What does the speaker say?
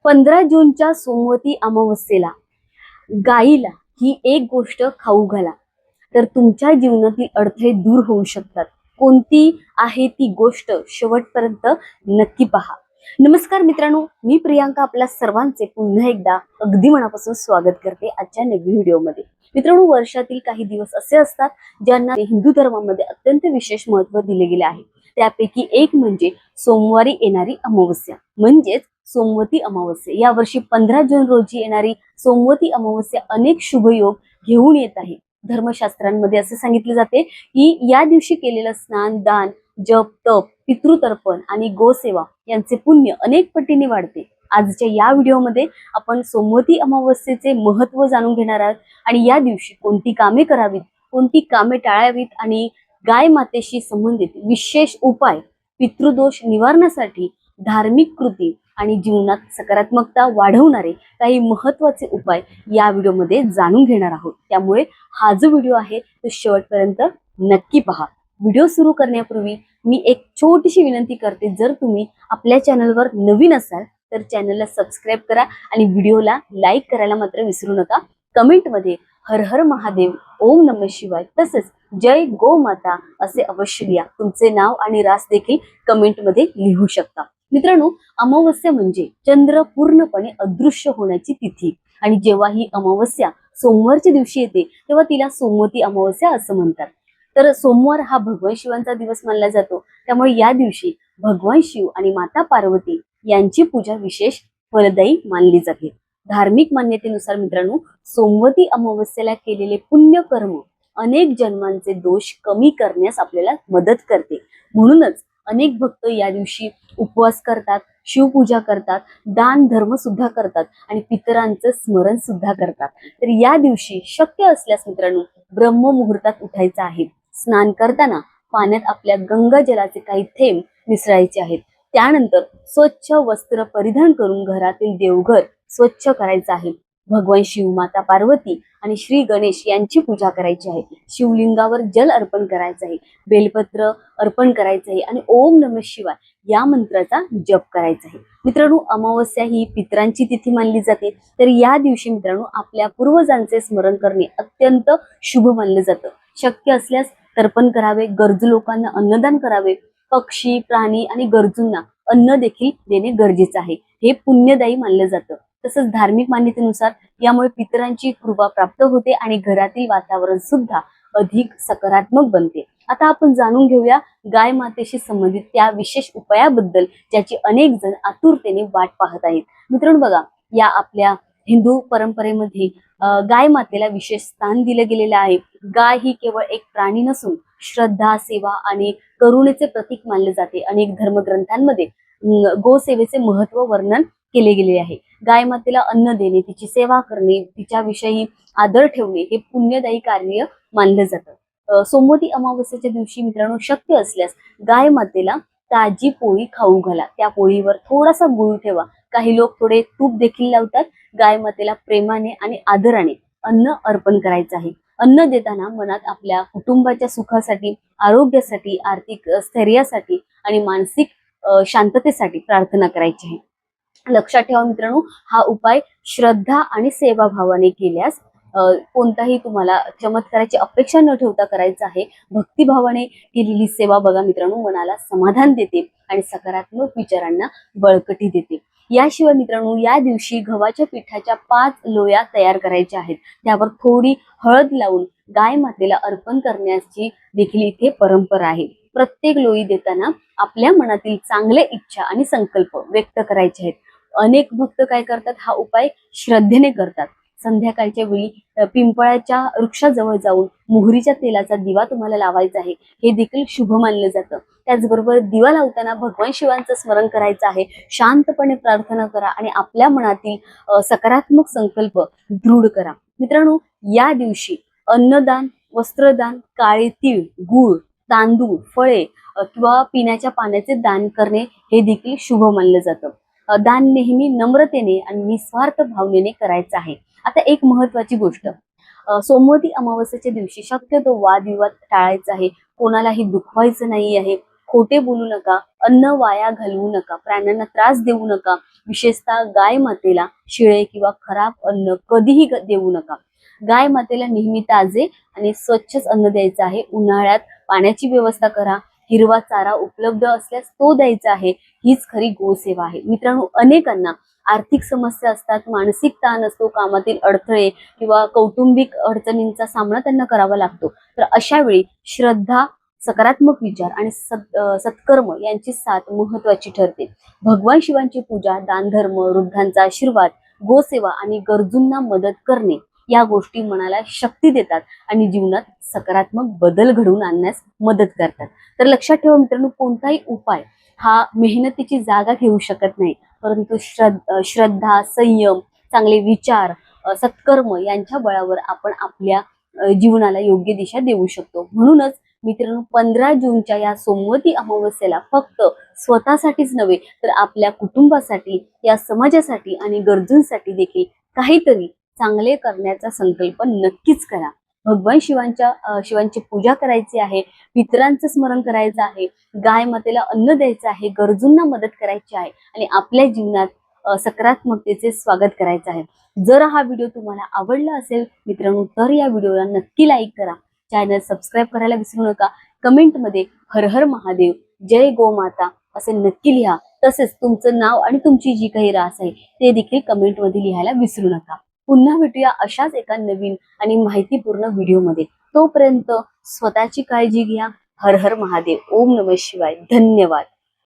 15 जूनच्या सोमवती अमावस्येला गाईला ही एक गोष्ट खाऊ घाला, तर तुमच्या जीवनातील अडथळे दूर होऊ शकतात. कोणती आहे ती गोष्ट शेवटपर्यंत नक्की पहा. नमस्कार मित्रांनो, मी प्रियांका आपल्या सर्वांचे पुन्हा एकदा अगदी मनापासून स्वागत करते आजच्या नवीन व्हिडिओमध्ये. मित्रांनो, वर्षातील काही दिवस असे असतात ज्यांना हिंदू धर्मामध्ये अत्यंत विशेष महत्त्व दिले गेले आहे. त्यापैकी एक म्हणजे सोमवारी येणारी अमावस्या, म्हणजेच सोमवती अमावस्या. यावर्षी 15 जून रोजी येणारी सोमवती अमावस्या अनेक शुभयोग घेऊन येत आहे. धर्मशास्त्रांमध्ये असे सांगितले जाते की या दिवशी केलेलं स्नान, दान, जप, तप, पितृतर्पण आणि गोसेवा यांचे पुण्य अनेक पटीने वाढते. आजच्या या व्हिडिओमध्ये आपण सोमवती अमावस्येचे महत्त्व जाणून घेणार आहोत आणि या दिवशी कोणती कामे करावीत, कोणती कामे टाळावीत आणि गाय मातेशी संबंधित विशेष उपाय, पितृदोष निवारणासाठी धार्मिक कृती आणि जीवनात सकारात्मकता वाढवणारे काही महत्त्वाचे उपाय या व्हिडिओमध्ये जाणून घेणार आहोत. त्यामुळे हा जो व्हिडिओ आहे तो शेवटपर्यंत नक्की पहा. व्हिडिओ सुरू करण्यापूर्वी मी एक छोटीशी विनंती करते, जर तुम्ही आपल्या चॅनलवर नवीन असाल तर चॅनलला सबस्क्राईब करा आणि व्हिडिओला लाईक करायला मात्र विसरू नका. कमेंटमध्ये हर हर महादेव, ओम नमः शिवाय तसेच जय गो माता असे अवश्य लिहा. तुमचे नाव आणि रास देखील कमेंटमध्ये लिहू शकता. मित्रांनो, अमावस्या म्हणजे चंद्र पूर्णपणे अदृश्य होण्याची तिथी आणि जेव्हा ही अमावस्या सोमवारच्या दिवशी येते तेव्हा तिला सोमवती अमावस्या असं म्हणतात. तर सोमवार हा भगवान शिवांचा दिवस मानला जातो. त्यामुळे या दिवशी भगवान शिव आणि माता पार्वती यांची पूजा विशेष फलदायी मानली जाते. धार्मिक मान्यतेनुसार मित्रांनो, सोमवती अमावस्येला केलेले पुण्य कर्म अनेक जन्मांचे दोष कमी करण्यास आपल्याला मदत करते. म्हणूनच अनेक भक्त या दिवशी उपवास करतात, शिवपूजा करतात, दान धर्म सुद्धा करतात आणि पितरांचं स्मरण सुद्धा करतात. तर या दिवशी शक्य असल्यास मित्रांनो, ब्रह्म मुहूर्तात उठायचं आहे. स्नान करताना पाण्यात आपल्या गंगा जलाचे काही थेंब मिसळायचे आहेत. त्यानंतर स्वच्छ वस्त्र परिधान करून घरातील देवघर स्वच्छ करायचं आहे. भगवान शिव, माता पार्वती आणि श्री गणेश यांची पूजा करायची आहे. शिवलिंगावर जल अर्पण करायचं आहे, बेलपत्र अर्पण करायचं आहे आणि ओम नमः शिवाय या मंत्राचा जप करायचा आहे. मित्रांनो, अमावस्या ही पितरांची तिथी मानली जाते. तर या दिवशी मित्रांनो, आपल्या पूर्वजांचे स्मरण करणे अत्यंत शुभ मानले जातं. शक्य असल्यास तर्पण करावे, गरजू लोकांना अन्नदान करावे, पक्षी, प्राणी आणि गरजूंना अन्न देखील देणे गरजेचे आहे. हे पुण्यदायी मानलं जातं. तसंच धार्मिक मान्यतेनुसार यामुळे पितरांची कृपा प्राप्त होते आणि घरातील वातावरण सुद्धा अधिक सकारात्मक बनते. आता आपण जाणून घेऊया गाय मातेशी संबंधित त्या विशेष उपायाबद्दल, ज्याची अनेक जण आतुरतेने वाट पाहत आहेत. मित्रांनो बघा, या आपल्या हिंदू परंपरेमध्ये गाय मातेला विशेष स्थान दिले गेलेले आहे. गाय ही केवळ एक प्राणी नसून श्रद्धा, सेवा आणि करुणेचे प्रतीक मानले जाते. अनेक धर्मग्रंथांमध्ये गोसेवेचे महत्त्व वर्णन केले गेले आहे. गाय मातेला अन्न देणे, तिची सेवा करणे, तिच्याविषयी आदर ठेवणे हे पुण्यदायी कार्य मानलं जातं. सोमवती अमावस्येच्या दिवशी मित्रांनो, शक्य असल्यास गाय मातेला ताजी पोळी खाऊ घाला. त्या पोळीवर थोडासा गुळ ठेवा. काही लोक थोडे तूप देखील लावतात. गाय मातेला प्रेमाने आणि आदराने अन्न अर्पण करायचं आहे. अन्न देताना मनात आपल्या कुटुंबाच्या सुखासाठी, आरोग्यासाठी, आर्थिक स्थैर्यासाठी आणि मानसिक शांततेसाठी प्रार्थना करायची आहे. लक्षात ठेवा मित्रांनो, हा उपाय श्रद्धा आणि सेवाभावाने केल्यास कोणताही तुम्हाला चमत्काराची अपेक्षा न ठेवता करायचं आहे. भक्तिभावाने केलेली सेवा बघा मित्रांनो, मनाला समाधान देते आणि सकारात्मक विचारांना बळकटी देते. याशिवाय मित्रांनो, या दिवशी गव्हाच्या पिठाच्या 5 लोया तयार करायच्या आहेत. त्यावर थोडी हळद लावून गाय मातेला अर्पण करण्याची देखील इथे परंपरा आहे. प्रत्येक लोई देताना आपल्या मनातील चांगल्या इच्छा आणि संकल्प व्यक्त करायचे आहेत. अनेक भक्त काय करतात, हा उपाय श्रद्धेने करतात. संध्याकाळच्या वेळी पिंपळाच्या वृक्षाजवळ जाऊन मोहरीच्या तेलाचा दिवा तुम्हाला लावायचा आहे. हे देखील शुभ मानलं जातं. त्याचबरोबर दिवा लावताना भगवान शिवांचं स्मरण करायचं आहे. शांतपणे प्रार्थना करा आणि आपल्या मनातील सकारात्मक संकल्प दृढ करा. मित्रांनो, या दिवशी अन्नदान, वस्त्रदान, काळे तीळ, गूळ, तांदूळ, फळे किंवा पिण्याच्या पाण्याचे दान करणे हे देखील शुभ मानलं जातं. दान नेहमी नम्रतेने आणि निस्वार्थ भावनेने करायचं आहे. आता एक महत्वाची गोष्ट, सोमवती अमावस्येच्या दिवशी शक्यतो वादविवाद टाळायचा आहे. कोणालाही दुखवायचं नाही आहे. खोटे बोलू नका, अन्न वाया घालवू नका, प्राण्यांना त्रास देऊ नका, विशेषतः गाय मातेला शिळे किंवा खराब अन्न कधीही देऊ नका. गाय मातेला नेहमी ताजे आणि स्वच्छच अन्न द्यायचं आहे. उन्हाळ्यात पाण्याची व्यवस्था करा, हिरवा चारा उपलब्ध असल्यास तो द्यायचा आहे. हीच खरी गोसेवा आहे. मित्रांनो, अनेकांना आर्थिक समस्या असतात, मानसिक ताण असतो, कामातील अडथळे किंवा कौटुंबिक अडचणींचा सामना त्यांना करावा लागतो. तर अशा वेळी श्रद्धा, सकारात्मक विचार आणि सत्कर्म यांची साथ महत्वाची ठरते. भगवान शिवांची पूजा, दानधर्म, वृद्धांचा आशीर्वाद, गोसेवा आणि गरजूंना मदत करणे या गोष्टी मनाला शक्ती देतात आणि जीवनात सकारात्मक बदल घडवून आणण्यास मदत करतात. तर लक्षात ठेवा मित्रांनो, कोणताही उपाय हा मेहनतीची जागा घेऊ शकत नाही, परंतु श्रद्धा, संयम, चांगले विचार, सत्कर्म यांच्या बळावर आपण आपल्या जीवनाला योग्य दिशा देऊ शकतो. म्हणूनच मित्रांनो, 15 जूनच्या या सोमवती अमावस्येला फक्त स्वतःसाठीच नव्हे तर आपल्या कुटुंबासाठी, या समाजासाठी आणि गरजूंसाठी देखील काहीतरी चांगले करण्याचा संकल्प नक्कीच करा. भगवान शिवांची पूजा करायची आहे, पितरांचं स्मरण करायचं आहे, गाय मातेला अन्न द्यायचं आहे, गरजूंना मदत करायची आहे आणि आपल्या जीवनात सकारात्मकतेचे स्वागत करायचं आहे. जर हा व्हिडिओ तुम्हाला आवडला असेल मित्रांनो, तर या व्हिडिओला नक्की लाईक करा, चॅनल सबस्क्राईब करायला विसरू नका. कमेंटमध्ये हर हर महादेव, जय गोमाता असे नक्की लिहा. तसेच तुमचं नाव आणि तुमची जी काही रास आहे ते देखील कमेंटमध्ये लिहायला विसरू नका. पुन्हा भेटूया अशाच एका नवीन आणि माहितीपूर्ण व्हिडिओमध्ये. तोपर्यंत स्वतःची काळजी घ्या. हर हर महादेव. ओम नमः शिवाय. धन्यवाद.